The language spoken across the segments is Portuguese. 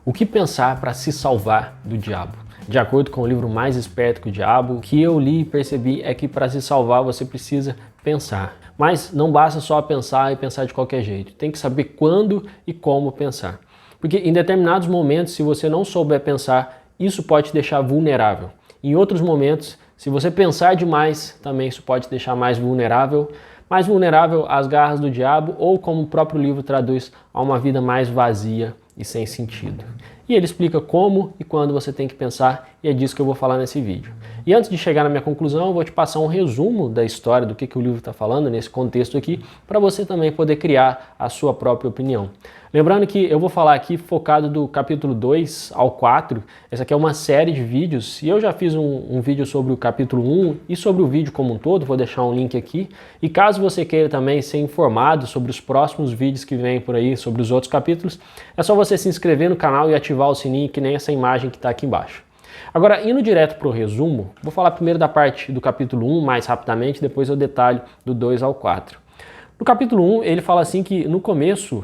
O que pensar para se salvar do diabo? De acordo com o livro Mais Esperto que o Diabo, o que eu li e percebi é que para se salvar você precisa pensar. Mas não basta só pensar e pensar de qualquer jeito. Tem que saber quando e como pensar. Porque em determinados momentos, se você não souber pensar, isso pode te deixar vulnerável. Em outros momentos, se você pensar demais, também isso pode te deixar mais vulnerável às garras do diabo ou, como o próprio livro traduz, a uma vida mais vazia e sem sentido. E ele explica como e quando você tem que pensar, e é disso que eu vou falar nesse vídeo. E antes de chegar na minha conclusão, eu vou te passar um resumo da história, do que o livro está falando nesse contexto aqui, para você também poder criar a sua própria opinião. Lembrando que eu vou falar aqui focado do capítulo 2 ao 4, essa aqui é uma série de vídeos, e eu já fiz um vídeo sobre o capítulo 1 e sobre o vídeo como um todo, vou deixar um link aqui. E caso você queira também ser informado sobre os próximos vídeos que vêm por aí, sobre os outros capítulos, é só você se inscrever no canal e ativar o sininho, que nem essa imagem que está aqui embaixo. Agora, indo direto para o resumo, vou falar primeiro da parte do capítulo 1 mais rapidamente, depois eu detalho do 2 ao 4. No capítulo 1, ele fala assim que no começo,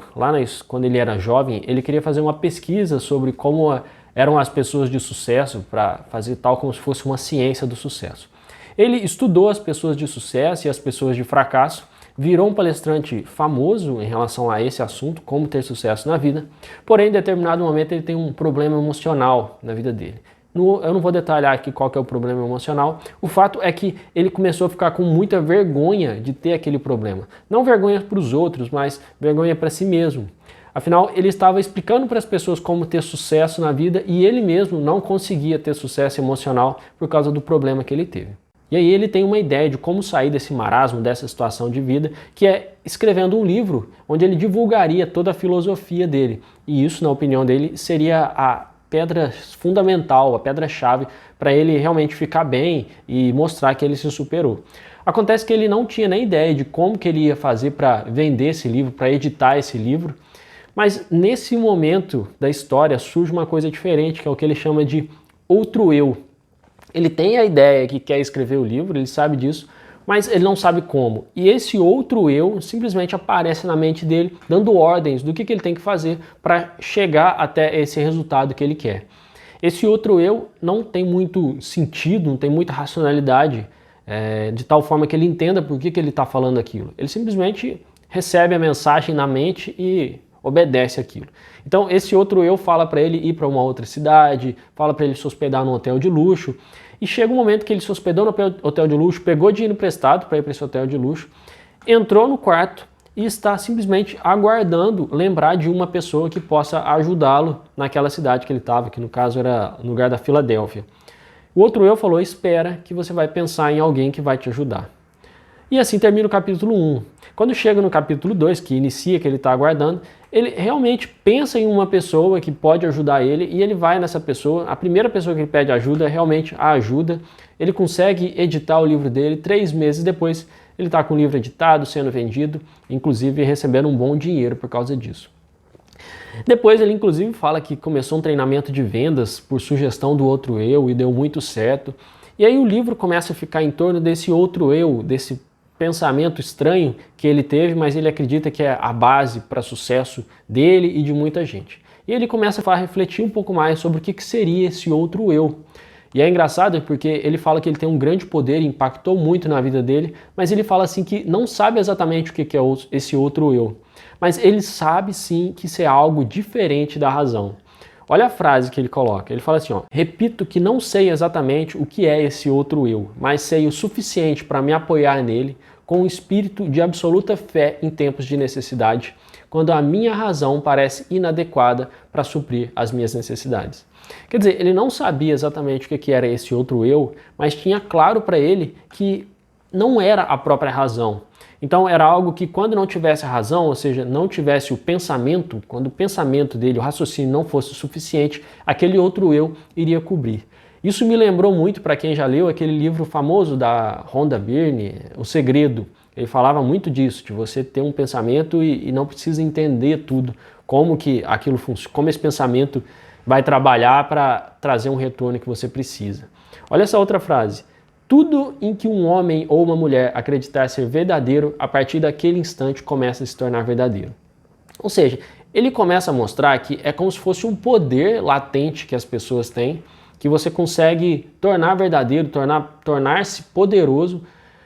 quando ele era jovem, ele queria fazer uma pesquisa sobre como eram as pessoas de sucesso, para fazer tal como se fosse uma ciência do sucesso. Ele estudou as pessoas de sucesso e as pessoas de fracasso, virou um palestrante famoso em relação a esse assunto, como ter sucesso na vida, porém, em determinado momento, ele tem um problema emocional na vida dele. Eu não vou detalhar aqui qual que é o problema emocional. O fato é que ele começou a ficar com muita vergonha de ter aquele problema. Não vergonha para os outros, mas vergonha para si mesmo. Afinal, ele estava explicando para as pessoas como ter sucesso na vida e ele mesmo não conseguia ter sucesso emocional por causa do problema que ele teve. E aí ele tem uma ideia de como sair desse marasmo, dessa situação de vida, que é escrevendo um livro onde ele divulgaria toda a filosofia dele. E isso, na opinião dele, seria a pedra fundamental, a pedra-chave para ele realmente ficar bem e mostrar que ele se superou. Acontece que ele não tinha nem ideia de como que ele ia fazer para vender esse livro, para editar esse livro, mas nesse momento da história surge uma coisa diferente, que é o que ele chama de outro eu. Ele tem a ideia que quer escrever o livro, ele sabe disso, mas ele não sabe como. E esse outro eu simplesmente aparece na mente dele, dando ordens do que ele tem que fazer para chegar até esse resultado que ele quer. Esse outro eu não tem muito sentido, não tem muita racionalidade, de tal forma que ele entenda por que ele está falando aquilo. Ele simplesmente recebe a mensagem na mente e obedece aquilo. Então esse outro eu fala para ele ir para uma outra cidade, fala para ele se hospedar num hotel de luxo, e chega um momento que ele se hospedou no hotel de luxo, pegou dinheiro emprestado para ir para esse hotel de luxo, entrou no quarto e está simplesmente aguardando lembrar de uma pessoa que possa ajudá-lo naquela cidade que ele estava, que no caso era no lugar da Filadélfia. O outro eu falou: espera que você vai pensar em alguém que vai te ajudar. E assim termina o capítulo 1. Quando chega no capítulo 2, que inicia, que ele está aguardando, ele realmente pensa em uma pessoa que pode ajudar ele e ele vai nessa pessoa. A primeira pessoa que ele pede ajuda realmente a ajuda. Ele consegue editar o livro dele. 3 meses depois, ele está com o livro editado, sendo vendido, inclusive recebendo um bom dinheiro por causa disso. Depois ele inclusive fala que começou um treinamento de vendas por sugestão do outro eu e deu muito certo. E aí o livro começa a ficar em torno desse outro eu, desse pensamento estranho que ele teve, mas ele acredita que é a base para sucesso dele e de muita gente. E ele começa a refletir um pouco mais sobre o que seria esse outro eu. E é engraçado porque ele fala que ele tem um grande poder e impactou muito na vida dele, mas ele fala assim que não sabe exatamente o que é esse outro eu. Mas ele sabe sim que isso é algo diferente da razão. Olha a frase que ele coloca, ele fala assim, ó: repito que não sei exatamente o que é esse outro eu, mas sei o suficiente para me apoiar nele com um espírito de absoluta fé em tempos de necessidade, quando a minha razão parece inadequada para suprir as minhas necessidades. Quer dizer, ele não sabia exatamente o que era esse outro eu, mas tinha claro para ele que não era a própria razão. Então era algo que quando não tivesse a razão, ou seja, não tivesse o pensamento, quando o pensamento dele, o raciocínio não fosse suficiente, aquele outro eu iria cobrir. Isso me lembrou muito, para quem já leu, aquele livro famoso da Rhonda Byrne, O Segredo. Ele falava muito disso, de você ter um pensamento e não precisa entender tudo, como que aquilo funciona, como esse pensamento vai trabalhar para trazer um retorno que você precisa. Olha essa outra frase: tudo em que um homem ou uma mulher acreditar ser verdadeiro, a partir daquele instante começa a se tornar verdadeiro. Ou seja, Ele começa a mostrar que é como se fosse um poder latente que as pessoas têm, que você consegue tornar verdadeiro, tornar-se poderoso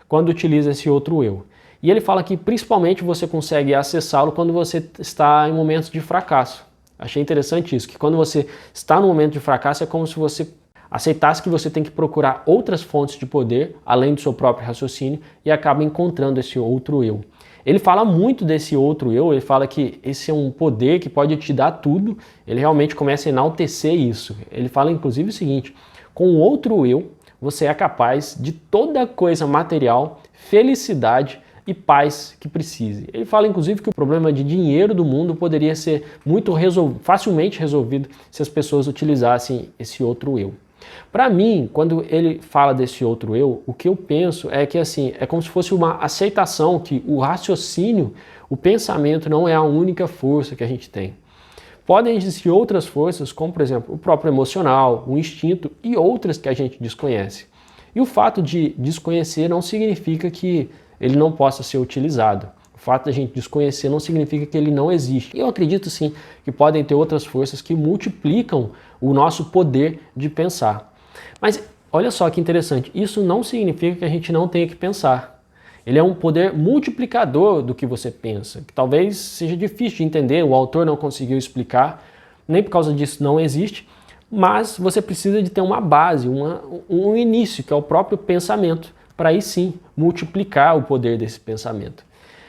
quando utiliza esse outro eu. E ele fala que principalmente você consegue acessá-lo quando você está em momentos de fracasso. Achei interessante isso, que quando você está no momento de fracasso é como se você aceitasse que você tem que procurar outras fontes de poder, além do seu próprio raciocínio, e acaba encontrando esse outro eu. Ele fala muito desse outro eu, ele fala que esse é um poder que pode te dar tudo, ele realmente começa a enaltecer isso. Ele fala inclusive o seguinte, com o outro eu, você é capaz de toda coisa material, felicidade e paz que precise. Ele fala inclusive que o problema de dinheiro do mundo poderia ser muito facilmente resolvido se as pessoas utilizassem esse outro eu. Para mim, quando ele fala desse outro eu, o que eu penso é que assim, é como se fosse uma aceitação que o raciocínio, o pensamento não é a única força que a gente tem. Podem existir outras forças, como por exemplo, o próprio emocional, o instinto e outras que a gente desconhece. E o fato de desconhecer não significa que ele não possa ser utilizado. O fato de a gente desconhecer não significa que ele não existe. Eu acredito sim que podem ter outras forças que multiplicam o nosso poder de pensar. Mas olha só que interessante, isso não significa que a gente não tenha que pensar. Ele é um poder multiplicador do que você pensa, que talvez seja difícil de entender, o autor não conseguiu explicar, nem por causa disso não existe, mas você precisa de ter uma base, um início, que é o próprio pensamento, para aí sim multiplicar o poder desse pensamento.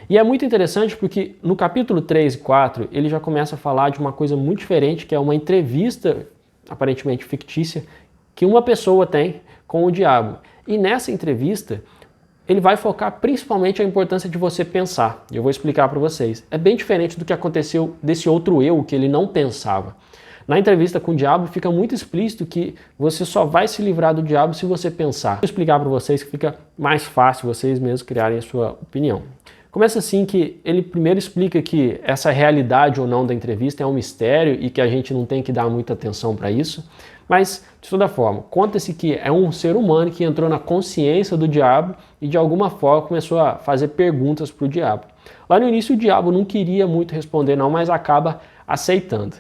E é muito interessante porque no capítulo 3 e 4 ele já começa a falar de uma coisa muito diferente, que é uma entrevista aparentemente fictícia que uma pessoa tem com o diabo. E nessa entrevista ele vai focar principalmente a importância de você pensar. Eu vou explicar para vocês. É bem diferente do que aconteceu desse outro eu, que ele não pensava. Na entrevista com o diabo fica muito explícito que você só vai se livrar do diabo se você pensar. Vou explicar para vocês que fica mais fácil vocês mesmos criarem a sua opinião. Começa assim que ele primeiro explica que essa realidade ou não da entrevista é um mistério e que a gente não tem que dar muita atenção para isso, mas de toda forma, conta-se que é um ser humano que entrou na consciência do diabo e de alguma forma começou a fazer perguntas para o diabo. Lá no início o diabo não queria muito responder não, mas acaba aceitando.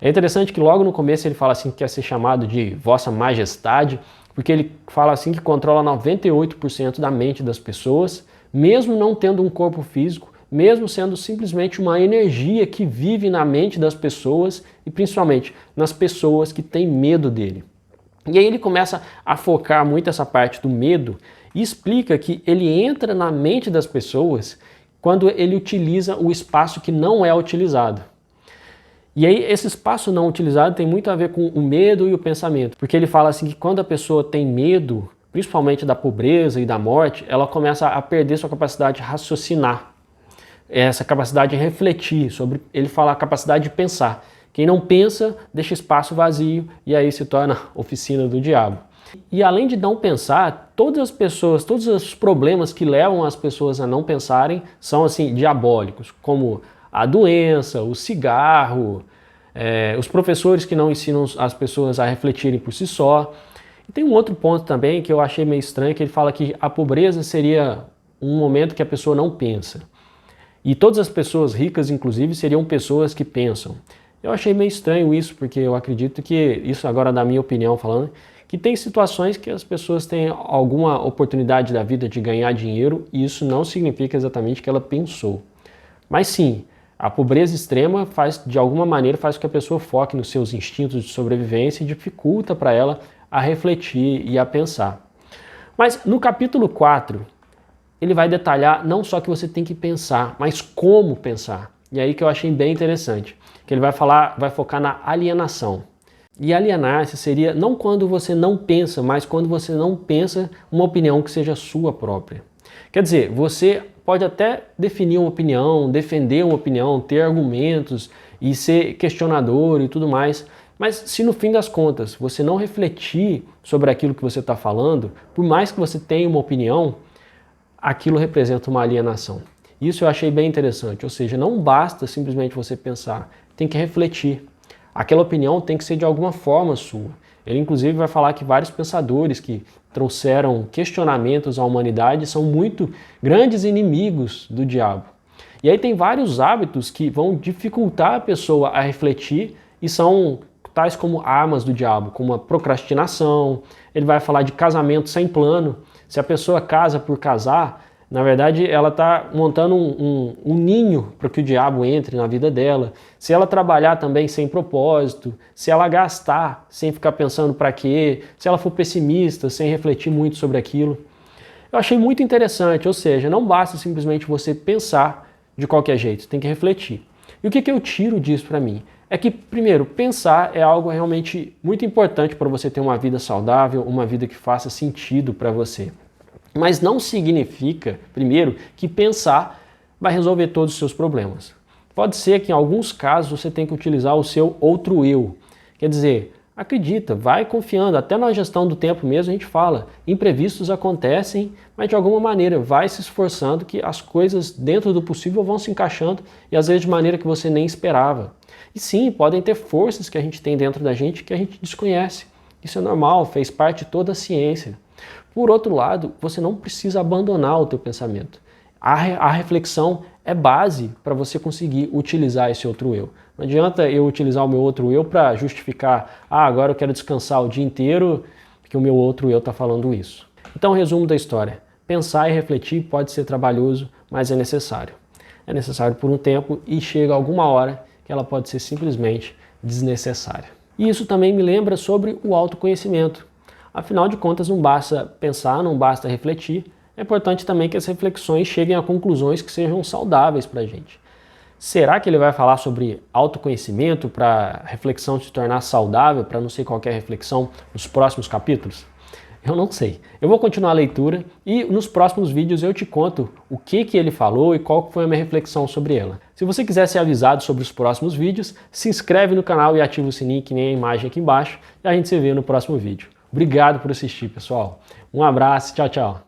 É interessante que logo no começo ele fala assim que quer ser chamado de Vossa Majestade, porque ele fala assim que controla 98% da mente das pessoas, mesmo não tendo um corpo físico, mesmo sendo simplesmente uma energia que vive na mente das pessoas e principalmente nas pessoas que têm medo dele. E aí ele começa a focar muito essa parte do medo e explica que ele entra na mente das pessoas quando ele utiliza o espaço que não é utilizado. E aí esse espaço não utilizado tem muito a ver com o medo e o pensamento, porque ele fala assim que quando a pessoa tem medo, principalmente da pobreza e da morte, ela começa a perder sua capacidade de raciocinar, essa capacidade de refletir, ele fala a capacidade de pensar. Quem não pensa, deixa espaço vazio e aí se torna oficina do diabo. E além de não pensar, todas as pessoas, todos os problemas que levam as pessoas a não pensarem são assim diabólicos, como a doença, o cigarro, os professores que não ensinam as pessoas a refletirem por si só. E tem um outro ponto também que eu achei meio estranho, que ele fala que a pobreza seria um momento que a pessoa não pensa. E todas as pessoas ricas, inclusive, seriam pessoas que pensam. Eu achei meio estranho isso, porque eu acredito que, isso agora da minha opinião falando, que tem situações que as pessoas têm alguma oportunidade da vida de ganhar dinheiro e isso não significa exatamente que ela pensou. Mas sim, a pobreza extrema de alguma maneira faz com que a pessoa foque nos seus instintos de sobrevivência e dificulta para ela a refletir e a pensar. Mas no capítulo 4, ele vai detalhar não só que você tem que pensar, mas como pensar. E aí que eu achei bem interessante, que ele vai focar na alienação. E alienar-se seria não quando você não pensa, mas quando você não pensa uma opinião que seja sua própria. Quer dizer, você pode até definir uma opinião, defender uma opinião, ter argumentos e ser questionador e tudo mais, mas se no fim das contas você não refletir sobre aquilo que você está falando, por mais que você tenha uma opinião, aquilo representa uma alienação. Isso eu achei bem interessante, ou seja, não basta simplesmente você pensar, tem que refletir. Aquela opinião tem que ser de alguma forma sua. Ele inclusive vai falar que vários pensadores que trouxeram questionamentos à humanidade são muito grandes inimigos do diabo. E aí tem vários hábitos que vão dificultar a pessoa a refletir e são tais como armas do diabo, como a procrastinação. Ele vai falar de casamento sem plano. Se a pessoa casa por casar, na verdade ela está montando um ninho para que o diabo entre na vida dela. Se ela trabalhar também sem propósito, se ela gastar sem ficar pensando para quê, se ela for pessimista, sem refletir muito sobre aquilo. Eu achei muito interessante, ou seja, não basta simplesmente você pensar de qualquer jeito, tem que refletir. E o que eu tiro disso para mim? É que, primeiro, pensar é algo realmente muito importante para você ter uma vida saudável, uma vida que faça sentido para você. Mas não significa, primeiro, que pensar vai resolver todos os seus problemas. Pode ser que em alguns casos você tenha que utilizar o seu outro eu. Quer dizer, acredita, vai confiando, até na gestão do tempo mesmo a gente fala, imprevistos acontecem, mas de alguma maneira vai se esforçando que as coisas dentro do possível vão se encaixando e às vezes de maneira que você nem esperava. E sim, podem ter forças que a gente tem dentro da gente que a gente desconhece. Isso é normal, fez parte de toda a ciência. Por outro lado, você não precisa abandonar o teu pensamento. A reflexão é base para você conseguir utilizar esse outro eu. Não adianta eu utilizar o meu outro eu para justificar, agora eu quero descansar o dia inteiro, porque o meu outro eu está falando isso. Então, resumo da história. Pensar e refletir pode ser trabalhoso, mas é necessário. É necessário por um tempo e chega alguma hora que ela pode ser simplesmente desnecessária. E isso também me lembra sobre o autoconhecimento. Afinal de contas, não basta pensar, não basta refletir, é importante também que as reflexões cheguem a conclusões que sejam saudáveis para a gente. Será que ele vai falar sobre autoconhecimento para a reflexão se tornar saudável, para não ser qualquer reflexão nos próximos capítulos? Eu não sei. Eu vou continuar a leitura e nos próximos vídeos eu te conto o que ele falou e qual foi a minha reflexão sobre ela. Se você quiser ser avisado sobre os próximos vídeos, se inscreve no canal e ativa o sininho que nem a imagem aqui embaixo e a gente se vê no próximo vídeo. Obrigado por assistir, pessoal. Um abraço, tchau, tchau.